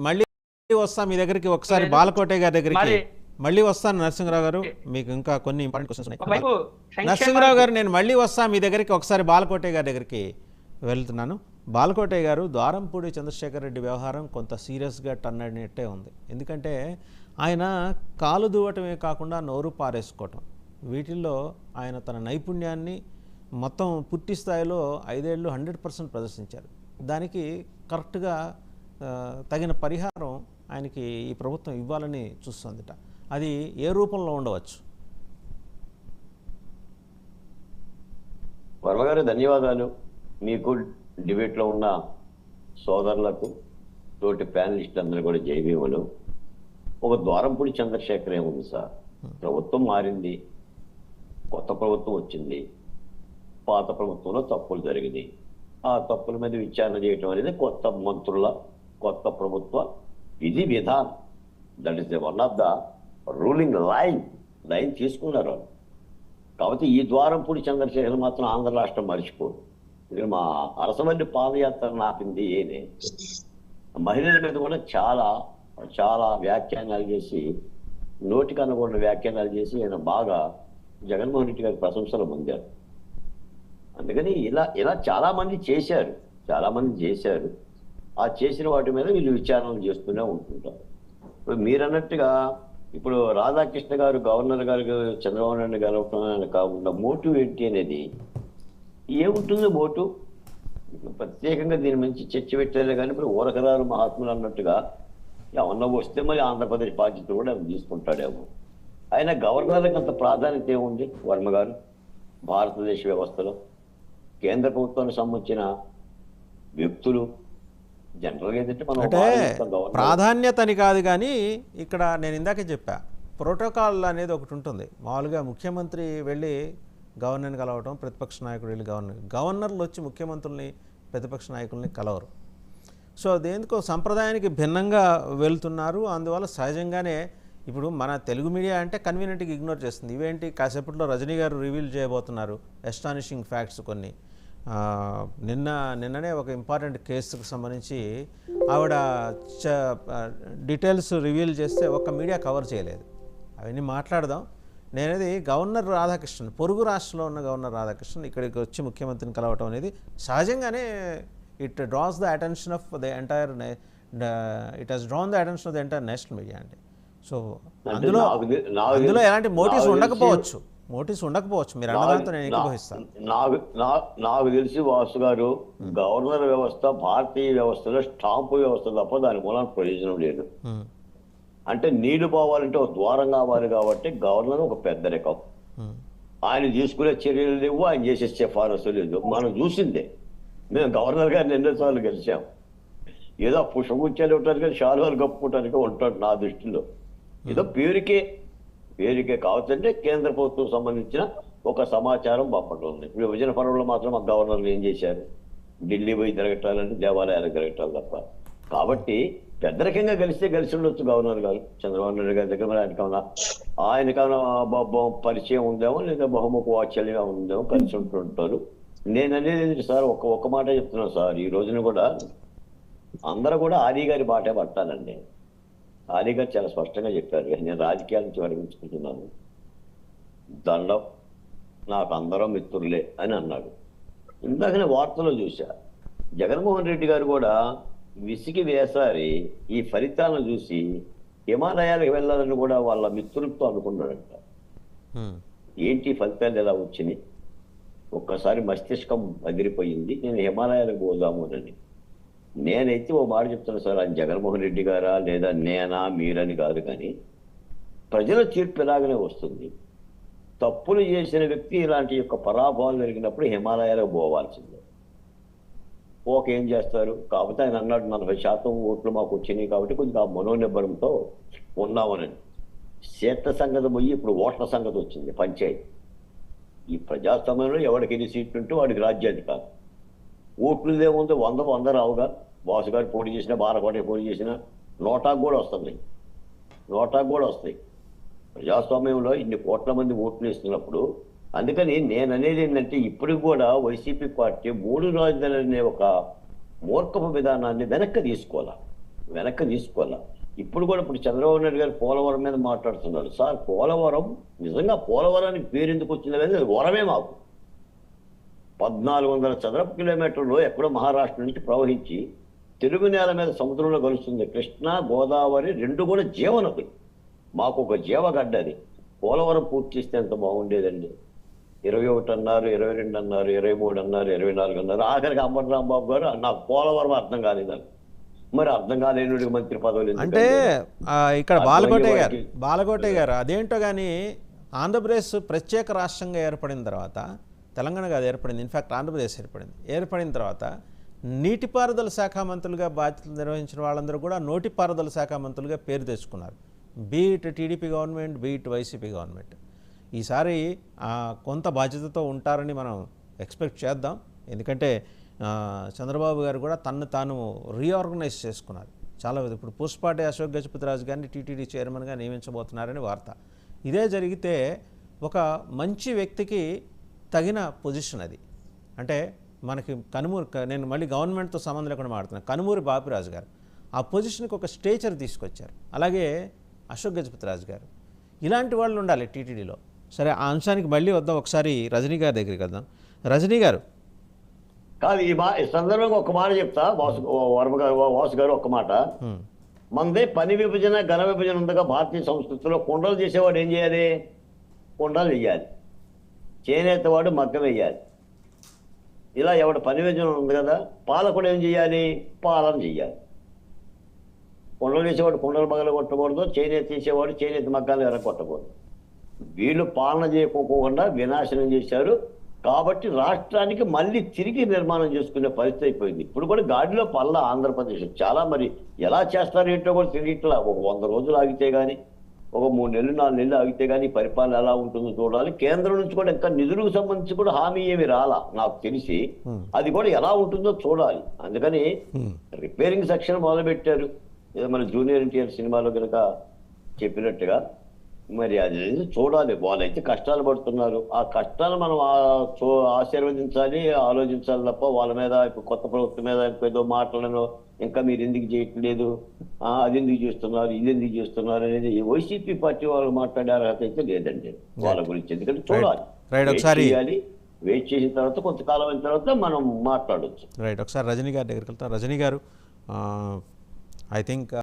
మళ్ళీ వస్తా మీ దగ్గరికి ఒకసారి బాలకోటే గారి దగ్గరికి మళ్ళీ వస్తాను నరసింహరావు గారు, మీకు ఇంకా కొన్ని ఇంపార్టెంట్ క్వశ్చన్స్ ఉన్నాయి. నరసింహరావు గారు, నేను మళ్ళీ వస్తా మీ దగ్గరికి ఒకసారి బాలకోటే గారి దగ్గరికి వెళ్తున్నాను. బాలకోటే గారు, ద్వారంపూడి చంద్రశేఖర్ రెడ్డి వ్యవహారం కొంత సీరియస్గా టర్న్ అయినట్టే ఉంది. ఎందుకంటే ఆయన కాలు దువ్వటమే కాకుండా నోరు పారేసుకోవటం, వీటిల్లో ఆయన తన నైపుణ్యాన్ని మొత్తం పూర్తి స్థాయిలో 5 ఏళ్ళు 100% ప్రదర్శించారు. దానికి కరెక్ట్గా తగిన పరిహారం ఆయనకి ఈ ప్రభుత్వం ఇవ్వాలని చూస్తుందిట. అది ఏ రూపంలో ఉండవచ్చు? వర్మగారు ధన్యవాదాలు. మీకు డిబేట్లో ఉన్న సోదరులకు, తోటి ప్యానలిస్టులందరూ కూడా జైవీములు. ఒక ద్వారంపూడి చంద్రశేఖర్ ఏముంది సార్, ప్రభుత్వం మారింది, కొత్త ప్రభుత్వం వచ్చింది, పాత ప్రభుత్వంలో తప్పులు జరిగినాయి, ఆ తప్పుల మీద విచారణ చేయటం అనేది కొత్త మంత్రుల, కొత్త ప్రభుత్వ విధి విధానం. That is one of the ruling line తీసుకున్నారు. కాబట్టి ఈ ద్వారంపూడి చంద్రశేఖర్ మాత్రం ఆంధ్ర రాష్ట్రం మర్చిపోదు. ఇక్కడ మా అరసవల్లి పాదయాత్ర నాపింది ఏనే, మహిళల మీద కూడా చాలా చాలా వ్యాఖ్యానాలు చేసి, నోటికి అనుకున్న వ్యాఖ్యానాలు చేసి ఆయన బాగా జగన్మోహన్ రెడ్డి గారి ప్రశంసలు పొందారు. అందుకని ఇలా చాలా మంది చేశారు. ఆ చేసిన వాటి మీద వీళ్ళు విచారణలు చేస్తూనే ఉంటుంటారు. ఇప్పుడు మీరన్నట్టుగా ఇప్పుడు రాధాకృష్ణ గారు గవర్నర్ గారు చంద్రబాబు నాయుడు గెలవటం కాకుండా మోటివ్ ఏంటి అనేది ఏముంటుందో మోటివ్ ప్రత్యేకంగా దీని నుంచి చర్చ పెట్టారు. కానీ ఇప్పుడు ఊరకరారు మహాత్ములు అన్నట్టుగా ఏమన్నా వస్తే మరి ఆంధ్రప్రదేశ్ బాధ్యత కూడా తీసుకుంటాడేమో. ఆయన గవర్నర్కి అంత ప్రాధాన్యత ఏముంది వర్మ గారు? భారతదేశ వ్యవస్థలో కేంద్ర ప్రభుత్వానికి సంబంధించిన వ్యక్తులు జనరల్గా ఏంటంటే మనం ప్రాధాన్యత అని కాదు, కానీ ఇక్కడ నేను ఇందాకే చెప్పా, ప్రోటోకాల్ అనేది ఒకటి ఉంటుంది. మామూలుగా ముఖ్యమంత్రి వెళ్ళి గవర్నర్ని కలవటం, ప్రతిపక్ష నాయకుడు వెళ్ళి గవర్నర్లు వచ్చి ముఖ్యమంత్రుల్ని, ప్రతిపక్ష నాయకుల్ని కలవరు. సో దేనికో సంప్రదాయానికి భిన్నంగా వెళ్తున్నారు. అందువల్ల సహజంగానే ఇప్పుడు మన తెలుగు మీడియా అంటే కన్వీనియంట్గా ఇగ్నోర్ చేస్తుంది. ఇవేంటి, కాసేపట్లో రజనీ గారు రివీల్ చేయబోతున్నారు ఎస్టానిషింగ్ ఫ్యాక్ట్స్ కొన్ని. నిన్ననే ఒక ఇంపార్టెంట్ కేసుకు సంబంధించి ఆవిడ డీటెయిల్స్ రివీల్ చేస్తే ఒక్క మీడియా కవర్ చేయలేదు. అవన్నీ మాట్లాడదాం. నేనేది గవర్నర్ రాధాకృష్ణన్, పొరుగు రాష్ట్రంలో ఉన్న గవర్నర్ రాధాకృష్ణన్ ఇక్కడికి వచ్చి ముఖ్యమంత్రిని కలవటం అనేది సహజంగానే it draws the attention of the entire it has drawn the attention of the entire national media అండి. సో అందులో ఎలాంటి మోటివ్స్ ఉండకపోవచ్చు, మీరు అన్నదాంతో నేను ఏకీభవిస్తాను. నాకు తెలిసి వాసు గారు, గవర్నర్ వ్యవస్థ భారతీయ వ్యవస్థలో స్టాంపు వ్యవస్థ తప్ప దాని మూలాన ప్రయోజనం లేదు. అంటే నీళ్లు పోవాలంటే ఒక ద్వారం కావాలి. కాబట్టి గవర్నర్ ఒక పెద్ద రకం, ఆయన తీసుకునే చర్యలు లేవు, ఆయన చేసే సిఫారసు లేదు. మనం చూసిందే, మేము గవర్నర్ గారిని ఎన్నోసార్లు గెలిచాం. ఏదో పుష్పగుచ్చాలు ఇవ్వటానికి, శాలువాలు కప్పుకోవటానికి ఉంటాడు నా దృష్టిలో. ఏదో పేరుకే కావచ్చంటే కేంద్ర ప్రభుత్వం సంబంధించిన ఒక సమాచారం పంపడం ఉంది. ఇప్పుడు విభజన పర్వంలో మాత్రం మా గవర్నర్లు ఏం చేశారు? ఢిల్లీ పోయి తిరగటాలని, దేవాలయాలకు తిరగటాలు తప్ప. కాబట్టి పెద్దరికంగా కలిసి ఉండొచ్చు గవర్నర్ గారు చంద్రబాబు నాయుడు గారి దగ్గర. ఆయనకన్నా పరిచయం ఉందేమో, లేదా బహుముఖ వాత్సల్యంగా ఉందేమో, కలిసి ఉంటుంటారు. నేను అనేది సార్ ఒక్క మాట చెప్తున్నాను సార్, ఈ రోజున కూడా అందరూ కూడా ఆది గారి బాటే పట్టాలండి. ఆది గారు చాలా స్పష్టంగా చెప్పారు, నేను రాజకీయాల నుంచి విరమించుకుంటున్నాను, దండం, నాకు అందరం మిత్రులే అని అన్నాడు. ఇందాకనే వార్తలో చూశా, జగన్మోహన్ రెడ్డి గారు కూడా విసిగి వేసారి ఈ ఫలితాలను చూసి హిమాలయాలకు వెళ్ళాలని కూడా వాళ్ళ మిత్రులతో అనుకున్నాడంట. ఏంటి ఫలితాలు ఎలా వచ్చినాయి? ఒక్కసారి మస్తిష్కం అదిరిపోయింది, నేను హిమాలయాలకు పోదాము అని. నేనైతే ఓ మాట చెప్తున్నాను సార్, అది జగన్మోహన్ రెడ్డి గారా లేదా నేనా మీరని కాదు, కానీ ప్రజల తీర్పు ఎలాగనే వస్తుంది. తప్పులు చేసిన వ్యక్తి ఇలాంటి యొక్క పరాభవాలు జరిగినప్పుడు హిమాలయాలకు పోవాల్సిందే. ఏం చేస్తారు? కాకపోతే ఆయన అన్నాడు 40% ఓట్లు మాకు వచ్చినాయి కాబట్టి కొంచెం ఆ మనోనిబ్బరంతో ఉన్నామని. సీట్ల సంగతి పోయి ఇప్పుడు ఓట్ల సంగతి వచ్చింది. పంచాయతీ ఈ ప్రజాస్వామ్యంలో ఎవరికి ఎన్ని సీట్లు ఉంటే వాడికి రాజ్యాధికారం. ఓట్లు ఏముంది, 100 రావుగా. బాసు గారు పోటీ చేసినా, బాలకోట పోటీ చేసినా నోటాకు కూడా వస్తాయి. ప్రజాస్వామ్యంలో ఇన్ని కోట్ల మంది ఓట్లు ఇస్తున్నప్పుడు. అందుకని నేను అనేది ఏంటంటే, ఇప్పటికి కూడా వైసీపీ పార్టీ 3 రాజధానులు అనే ఒక మూర్ఖపు విధానాన్ని వెనక్కి తీసుకోవాలి. వెనక్కి తీసుకోవాలా. ఇప్పుడు కూడా ఇప్పుడు చంద్రబాబు నాయుడు గారు పోలవరం మీద మాట్లాడుతున్నారు. సార్, పోలవరం నిజంగా పోలవరానికి పేరు ఎందుకు వచ్చింది అనేది అది వరమే మాకు. 1400 చదరపు కిలోమీటర్లు ఎక్కడో మహారాష్ట్ర నుంచి ప్రవహించి తెలుగు నేల మీద సముద్రంలో కలుస్తుంది. కృష్ణా, గోదావరి రెండు కూడా జీవనది. మాకు ఒక జీవగడ్డ అది. పోలవరం పూర్తి చేస్తే ఎంత బాగుండేదండి. 21 అన్నారు, 22 అన్నారు, 23 అన్నారు, 24 అన్నారు. ఆఖరికి అంబటి రాంబాబు గారు నాకు పోలవరం అర్థం కాలేదని. మరి అర్థం కాలేనుడికి మంత్రి పదవులు ఎందుకు? అంటే ఇక్కడ బాలకోటే గారు అదేంటో కానీ ఆంధ్రప్రదేశ్ ప్రత్యేక రాష్ట్రంగా ఏర్పడిన తర్వాత, తెలంగాణ కాదు ఏర్పడింది, ఇన్ఫ్యాక్ట్ ఆంధ్రప్రదేశ్ ఏర్పడిన తర్వాత నీటిపారుదల శాఖ మంత్రులుగా బాధ్యతలు నిర్వహించిన వాళ్ళందరూ కూడా నోటిపారుదల శాఖ మంత్రులుగా పేరు తెచ్చుకున్నారు. బీఇట్ టీడీపీ గవర్నమెంట్, బీఇట్ వైసీపీ గవర్నమెంట్. ఈసారి కొంత బాధ్యతతో ఉంటారని మనం ఎక్స్పెక్ట్ చేద్దాం. ఎందుకంటే చంద్రబాబు గారు కూడా తన్ను తాను రీఆర్గనైజ్ చేసుకున్నారు. చాలా ఇప్పుడు పూసపాటి అశోక్ గజపతిరాజు గారిని టీటీడీ చైర్మన్గా నియమించబోతున్నారని వార్త. ఇదే జరిగితే ఒక మంచి వ్యక్తికి తగిన పొజిషన్ అది. అంటే మనకి నేను మళ్ళీ గవర్నమెంట్తో సంబంధం లేకుండా మాట్లాడుతున్నాను. కనుమూరి బాపిరాజు గారు ఆ పొజిషన్కి ఒక స్టేచర్ తీసుకొచ్చారు. అలాగే అశోక్ గజపతిరాజు గారు, ఇలాంటి వాళ్ళు ఉండాలి టీటీడీలో. సరే, ఆ అంశానికి మళ్ళీ వద్దాం. ఒకసారి రజనీ గారి దగ్గరికి వద్దాం. రజనీ గారు కాదు, ఈ సందర్భంగా ఒక మాట చెప్తా. వాసు గారు ఒక్క మాట. మనదే పని విభజన, ఘన విభజన ఉందిగా భారతీయ సంస్కృతిలో. కుండలు చేసేవాడు ఏం చేయాలి? కుండలు వేయాలి. చేనేత వాడు మగ్గం వేయాలి. ఇలా ఎవడు పని విభజన ఉంది కదా. పాలకుడు ఏం చేయాలి? పాలన చేయాలి. కుండలు వేసేవాడు కుండలు మగ్గలు కొట్టకూడదు, చేనేత తీసేవాడు చేనేత మగ్గాలు ఎరగొట్టకూడదు. వీళ్ళు పాలన చేయకోకుండా వినాశనం చేశారు. కాబట్టి రాష్ట్రానికి మళ్ళీ తిరిగి నిర్మాణం చేసుకునే పరిస్థితి అయిపోయింది. ఇప్పుడు కూడా గాడిలో పల్ల ఆంధ్రప్రదేశ్ చాలా. మరి ఎలా చేస్తారు ఏంటో కూడా తెలియట్లా. ఒక 100 రోజులు ఆగితే కానీ, ఒక 3 నెలలు 4 నెలలు ఆగితే కానీ పరిపాలన ఎలా ఉంటుందో చూడాలి. కేంద్రం నుంచి కూడా ఇంకా నిధులకు సంబంధించి కూడా హామీ ఏమి రాలా నాకు తెలిసి. అది కూడా ఎలా ఉంటుందో చూడాలి. అందుకని రిపేరింగ్ సెక్షన్ మొదలుపెట్టారు. ఏదో మన జూనియర్ ఎన్టీఆర్ సినిమాలో కనుక చెప్పినట్టుగా. మరి అది చూడాలి. వాళ్ళైతే కష్టాలు పడుతున్నారు. ఆ కష్టాలు మనం ఆశీర్వదించాలి, ఆలోచించాలి తప్ప వాళ్ళ మీద ఇప్పుడు కొత్త ప్రభుత్వం మీద ఏదో మాటలను ఇంకా మీరు ఎందుకు చేయట్లేదు, అది ఎందుకు చేస్తున్నారు, ఇది ఎందుకు చేస్తున్నారు అనేది వైసీపీ పార్టీ వాళ్ళు మాట్లాడే అర్హత అయితే లేదండి వాళ్ళ గురించి. ఎందుకంటే చూడాలి, వెయిట్ చేసిన తర్వాత కొంతకాలం అయిన తర్వాత మనం మాట్లాడవచ్చు. రైట్, ఒకసారి రజనీ గారి దగ్గరికి వెళ్తాం. రజనీ గారు, ఐ థింక్